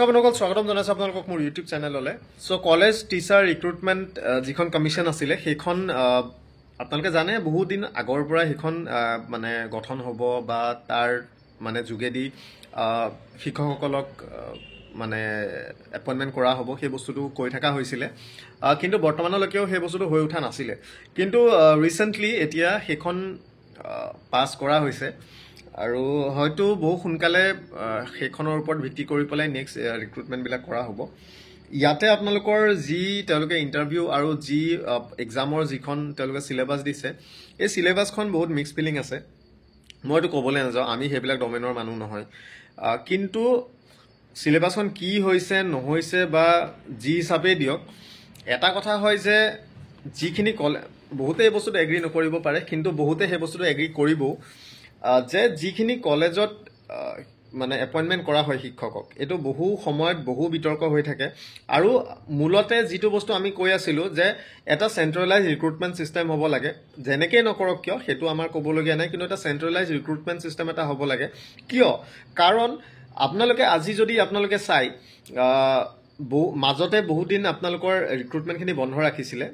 আপোনালোকক স্বাগতম জনাইছোঁ আপোনালোকক মোৰ ইউটিউব চেনেললৈ। চ' কলেজ টিচাৰ ৰিক্ৰুটমেণ্ট যিখন কমিশ্যন আছিলে সেইখন আপোনালোকে জানে বহুত দিন আগৰ পৰা সেইখন মানে গঠন হ'ব বা তাৰ মানে যোগেদি শিক্ষকসকলক মানে এপইণ্টমেণ্ট কৰা হ'ব সেই বস্তুটো কৈ থকা হৈছিলে, কিন্তু বৰ্তমানলৈকেও সেই বস্তুটো হৈ উঠা নাছিলে। কিন্তু ৰিচেণ্টলি এতিয়া সেইখন পাছ কৰা হৈছে আৰু হয়তো বহু সোনকালে সেইখনৰ ওপৰত ভিত্তি কৰি পেলাই নেক্সট ৰিক্ৰুটমেণ্টবিলাক কৰা হ'ব। ইয়াতে আপোনালোকৰ যি তেওঁলোকে ইণ্টাৰভিউ আৰু যি এক্সামৰ যিখন তেওঁলোকে চিলেবাছ দিছে, এই চিলেবাছখন বহুত মিক্স ফিলিং আছে। মইতো ক'বলৈ নাযাওঁ, আমি সেইবিলাক ডমেনৰ মানুহ নহয়, কিন্তু চিলেবাছখন কি হৈছে নহৈছে বা যি হিচাপেই দিয়ক, এটা কথা হয় যে যিখিনি বহুতে এই বস্তুটো এগ্ৰী নকৰিব পাৰে, কিন্তু বহুতে সেই বস্তুটো এগ্ৰী কৰিবও যে যিখিনি কলেজত মানে এপইণ্টমেণ্ট কৰা হয় শিক্ষকক, এইটো বহু সময়ত বহু বিতৰ্ক হৈ থাকে। আৰু মূলতে যিটো বস্তু আমি কৈ আছিলোঁ যে এটা চেণ্ট্ৰেলাইজ ৰিক্ৰুটমেণ্ট ছিষ্টেম হ'ব লাগে, যেনেকেই নকৰক কিয় সেইটো আমাৰ ক'বলগীয়া নাই, কিন্তু এটা চেণ্ট্ৰেলাইজ ৰিক্ৰুটমেণ্ট ছিষ্টেম এটা হ'ব লাগে। কিয়? কাৰণ আপোনালোকে আজি যদি আপোনালোকে চাই মাজতে বহুত দিন আপোনালোকৰ ৰিক্ৰুটমেণ্টখিনি বন্ধ ৰাখিছিলে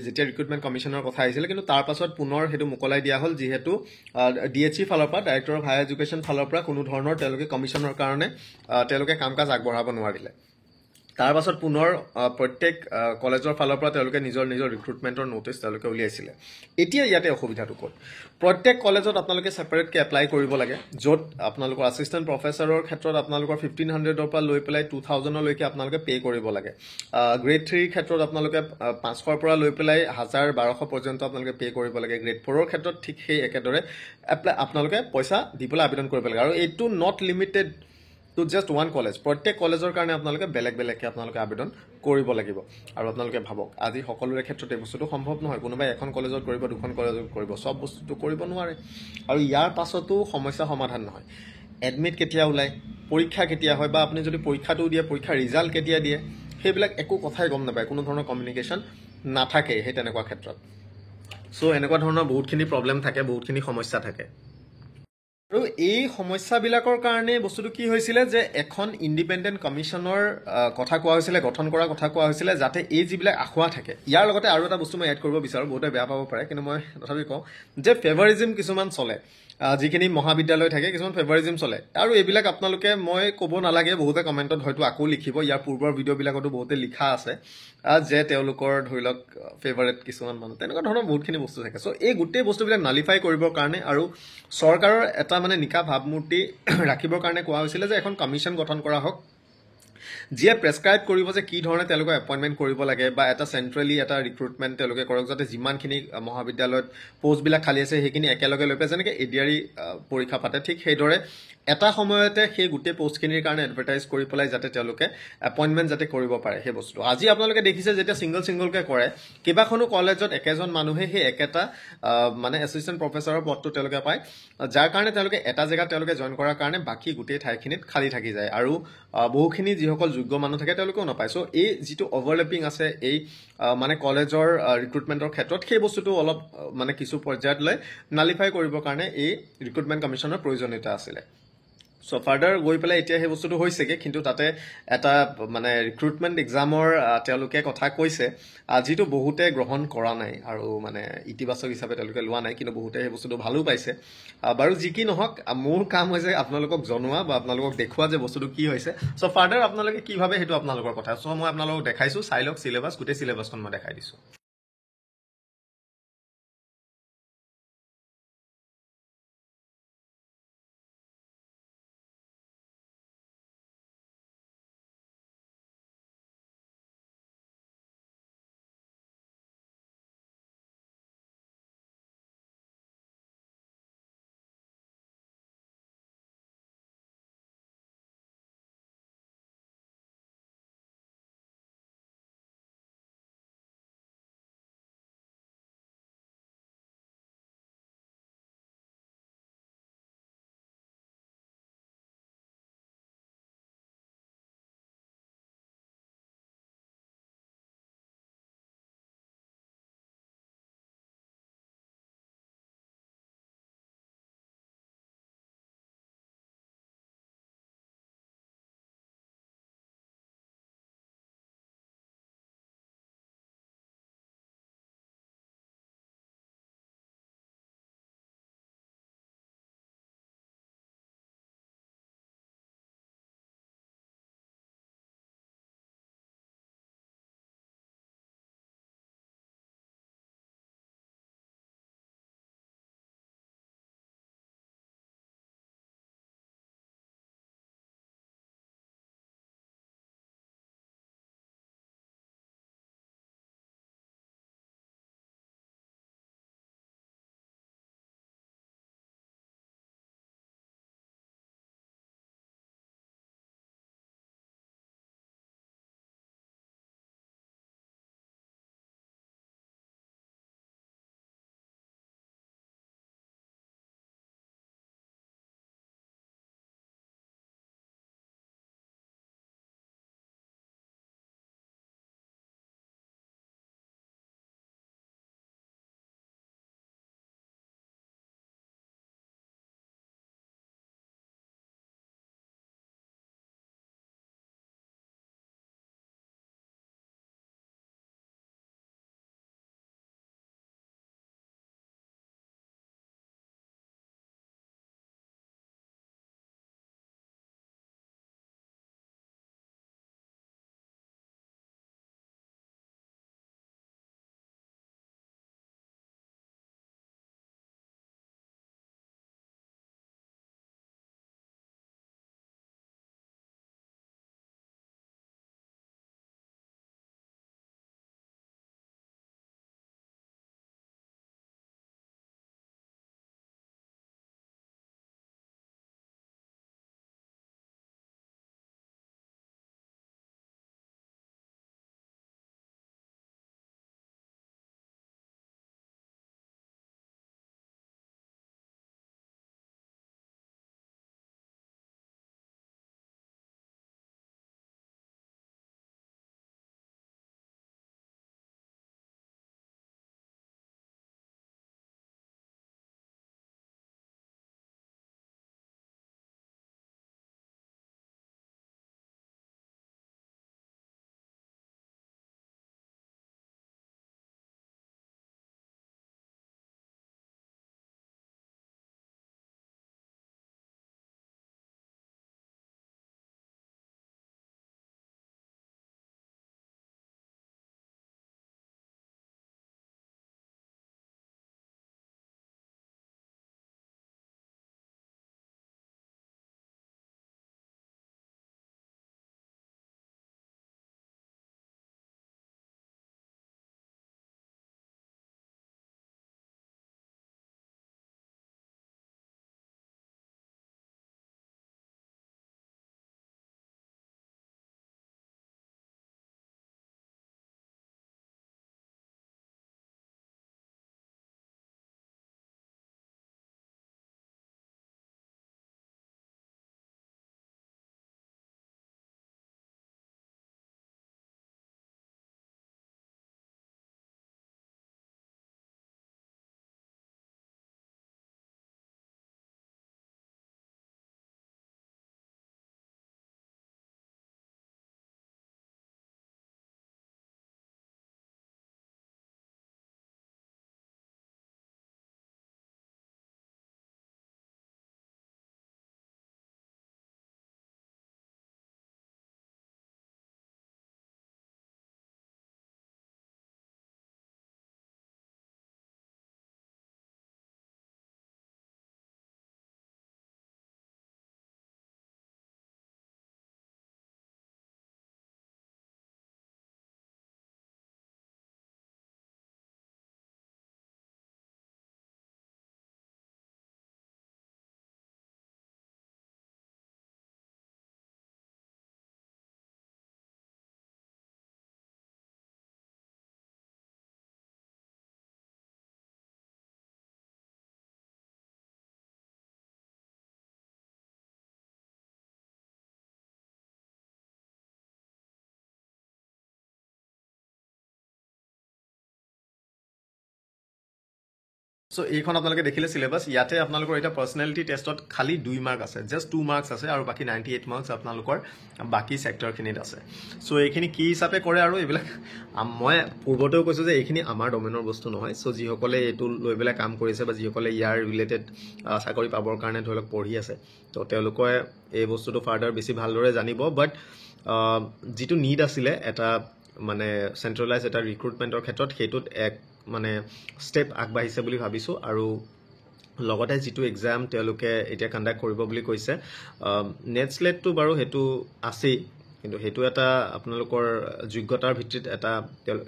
যেতিয়া ৰিক্ৰুটমেণ্ট কমিশ্যনৰ কথা আহিছিলে, কিন্তু তাৰ পাছত পুনৰ সেইটো মোকলাই দিয়া হ'ল, যিহেতু DHE ফালৰ পৰা, ডাইৰেক্টৰ অফ হায়াৰ এডুকেশ্যন ফালৰ পৰা কোনো ধৰণৰ তেওঁলোকে কমিশ্যনৰ কাৰণে তেওঁলোকে কাম কাজ আগবঢ়াব নোৱাৰিলে। তাৰ পাছত পুনৰ প্ৰত্যেক কলেজৰ ফালৰ পৰা তেওঁলোকে নিজৰ ৰিক্ৰুটমেণ্টৰ ন'টিচ তেওঁলোকে উলিয়াইছিলে। এতিয়া ইয়াতে অসুবিধাটো ক'ত? প্ৰত্যেক কলেজত আপোনালোকে ছেপাৰেটকৈ এপ্লাই কৰিব লাগে, য'ত আপোনালোকৰ এছিষ্টেণ্ট প্ৰফেচাৰৰ ক্ষেত্ৰত আপোনালোকৰ 1500ৰ পৰা লৈ পেলাই 2000লৈকে আপোনালোকে পে' কৰিব লাগে। গ্ৰেড 3ৰ ক্ষেত্ৰত আপোনালোকে 500ৰ পৰা লৈ পেলাই 1000-1200 পৰ্যন্ত আপোনালোকে পে' কৰিব লাগে। গ্ৰেড 4ৰ ক্ষেত্ৰত ঠিক সেই একেদৰে আপোনালোকে পইচা দি পেলাই আবেদন কৰিব লাগে। আৰু এইটো not limited to just one college, প্ৰত্যেক কলেজৰ কাৰণে আপোনালোকে বেলেগ বেলেগকৈ আপোনালোকে আবেদন কৰিব লাগিব। আৰু আপোনালোকে ভাবক, আজি সকলোৰে ক্ষেত্ৰত এই বস্তুটো সম্ভৱ নহয়। কোনোবাই এখন কলেজত কৰিব, দুখন কলেজত কৰিব, চব বস্তুটো কৰিব নোৱাৰে। আৰু ইয়াৰ পাছতো সমস্যা সমাধান নহয়। এডমিট কেতিয়া ওলায়, পৰীক্ষা কেতিয়া হয়, বা আপুনি যদি পৰীক্ষাটোও দিয়ে পৰীক্ষাৰ ৰিজাল্ট কেতিয়া দিয়ে, সেইবিলাক একো কথাই গম নাপায়, কোনো ধৰণৰ কমিউনিকেশ্যন নাথাকে সেই তেনেকুৱা ক্ষেত্ৰত। চ' এনেকুৱা ধৰণৰ বহুতখিনি প্ৰব্লেম থাকে, বহুতখিনি সমস্যা থাকে। আৰু এই সমস্যাবিলাকৰ কাৰণে বস্তুটো কি হৈছিলে যে এখন ইণ্ডিপেণ্ডেণ্ট কমিশ্যনৰ কথা কোৱা হৈছিলে, গঠন কৰাৰ কথা কোৱা হৈছিলে, যাতে এই যিবিলাক আসোঁৱাহ থাকে। ইয়াৰ লগতে আৰু এটা বস্তু মই এড কৰিব বিচাৰোঁ, বহুতে বেয়া পাব পাৰে, কিন্তু মই তথাপি কওঁ যে ফেভাৰিজিম কিছুমান চলে। যিখিনি মহাবিদ্যালয় থাকে কিছুমান ফেভাৰিজিম চলে, আৰু এইবিলাক আপোনালোকে মই ক'ব নালাগে, বহুতে কমেণ্টত হয়তো আকৌ লিখিব, ইয়াৰ পূৰ্বৰ ভিডিঅ'বিলাকতো বহুতে লিখা আছে যে তেওঁলোকৰ ধৰি লওক ফেভাৰেট কিছুমান মানুহ, তেনেকুৱা ধৰণৰ বহুতখিনি বস্তু থাকে। চ' এই গোটেই বস্তুবিলাক নালিফাই কৰিবৰ কাৰণে আৰু চৰকাৰৰ এটা মানে নিকা ভাৱমূৰ্তি ৰাখিবৰ কাৰণে কোৱা হৈছিলে যে এখন কমিশ্যন গঠন কৰা হওক, যিয়ে প্ৰেছক্ৰাইব কৰিব যে কি ধৰণে তেওঁলোকে এপইণ্টমেণ্ট কৰিব লাগে, বা এটা চেণ্ট্ৰেলি এটা ৰিক্ৰুটমেণ্ট তেওঁলোকে কৰক, যাতে যিমানখিনি মহাবিদ্যালয়ত পষ্টবিলাক খালী আছে সেইখিনি একেলগে লৈ পেলাই যেনেকৈ এডিআৰই পৰীক্ষা পাতে, ঠিক সেইদৰে এটা সময়তে সেই গোটেই পষ্টখিনিৰ কাৰণে এডভাৰটাইজ কৰি পেলাই যাতে তেওঁলোকে এপইণ্টমেণ্ট যাতে কৰিব পাৰে সেই বস্তুটো। আজি আপোনালোকে দেখিছে যেতিয়া ছিংগলকৈ কৰে, কেইবাখনো কলেজত একেজন মানুহে সেই একেটা মানে এছিষ্টেণ্ট প্ৰফেচাৰৰ পদটো তেওঁলোকে পায়, যাৰ কাৰণে তেওঁলোকে এটা জেগাত তেওঁলোকে জইন কৰাৰ কাৰণে বাকী গোটেই ঠাইখিনিত খালী থাকি যায়, আৰু বহুখিনি যিসকল যোগ্য মানুহ থাকে তেওঁলোকেও নাপায়। চ' এই যিটো অভাৰলেপিং আছে এই মানে কলেজৰ ৰিক্ৰুটমেণ্টৰ ক্ষেত্ৰত, সেই বস্তুটো অলপ মানে কিছু পৰ্যায়ত লৈ নালিফাই কৰিবৰ কাৰণে এই ৰিক্ৰুটমেণ্ট কমিশ্যনৰ প্ৰয়োজনীয়তা আছিলে। চ' ফাৰ্ডাৰ গৈ পেলাই এতিয়া সেই বস্তুটো হৈছেগৈ, কিন্তু তাতে এটা মানে ৰিক্ৰুটমেণ্ট এক্সামৰ তেওঁলোকে কথা কৈছে, যিটো বহুতে গ্ৰহণ কৰা নাই আৰু মানে ইতিবাচক হিচাপে তেওঁলোকে লোৱা নাই, কিন্তু বহুতে সেই বস্তুটো ভালো পাইছে। বাৰু যি কি নহওক, মোৰ কাম হৈছে আপোনালোকক জনোৱা বা আপোনালোকক দেখুওৱা যে বস্তুটো কি হৈছে। চ' ফাৰ্ডাৰ আপোনালোকে কি ভাবে সেইটো আপোনালোকৰ কথা। চ' মই আপোনালোকক দেখাইছোঁ, চাই লওক চিলেবাছ, গোটেই চিলেবাছখন মই দেখাই দিছোঁ। সো এইখন আপোনালোকে দেখিলে সিলেবাস ইয়াতে আপোনালোকৰ এটা পাৰ্সোনালিটি টেষ্টত খালি 2 মাৰ্ক আছে জাস্ট 2 মাৰ্কস আছে আৰু বাকি 98 মাৰ্কস আপোনালোকৰ বাকি সেক্টৰখিনিত আছে সো এইখিনি কি হিচাপে কৰে আৰু এইবিলাক মই পূৰ্বতেও কৈছো যে এইখিনি আমাৰ ডমেনৰ বস্তু নহয় সো যিসকলে এইটো লৈ বেলা কাম কৰিছে বা যিসকলে ইয়াৰ ৰিলেটেড চাকৰি পাবৰ কাৰণে ধৰক পঢ়ি আছে তো তেওঁলোকে এই বস্তুটো ফাৰ্দাৰ বেছি ভালদৰে জানিব বাট যিটো নিড আছিলে এটা মানে সেন্ট্ৰেলাইজ এটা ৰিক্ৰুটমেন্টৰ ক্ষেত্ৰত হেতুত এক মানে স্টেপ আগবাঢ়িছে বুলি ভাবিছো আৰু লগতে যেটো এক্সাম তেওঁলোকে এতিয়া কন্ডাক্ট কৰিব বুলি কৈছে নেট স্লেটটো বাৰু হেতু আছে কিন্তু হেতু এটা আপোনালোকৰ যোগ্যতাৰ ভিত্তিত এটা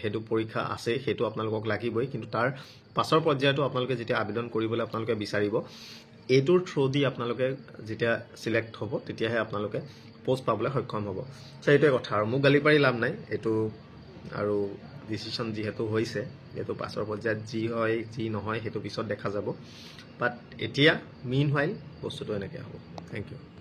হেতু পৰীক্ষা আছে হেতু আপোনালোকক লাগিবই কিন্তু তাৰ পাছৰ পৰ্যায়টো আপোনালোকে যেতিয়া আবেদন কৰিবলৈ আপোনালোকে বিচাৰিব এটোৰ থ্ৰু দি আপোনালোকে যেতিয়া সিলেক্ট হ'ব তেতিয়াহে আপোনালোকে পোষ্ট পাবলৈ সক্ষম হ'ব সো এইটোৱে কথা আৰু মোক গালি পাৰি লাভ নাই এটো আৰু ডিসিশন যেহেতু হৈছে এটো পাছৰ পৰ্যায়ত যি হয় যি নহয় হেতু পিছত দেখা যাব বাট এতিয়া মিন হোৱাইল বস্তুটো এনেকৈ হ'ব থ্যাংক ইউ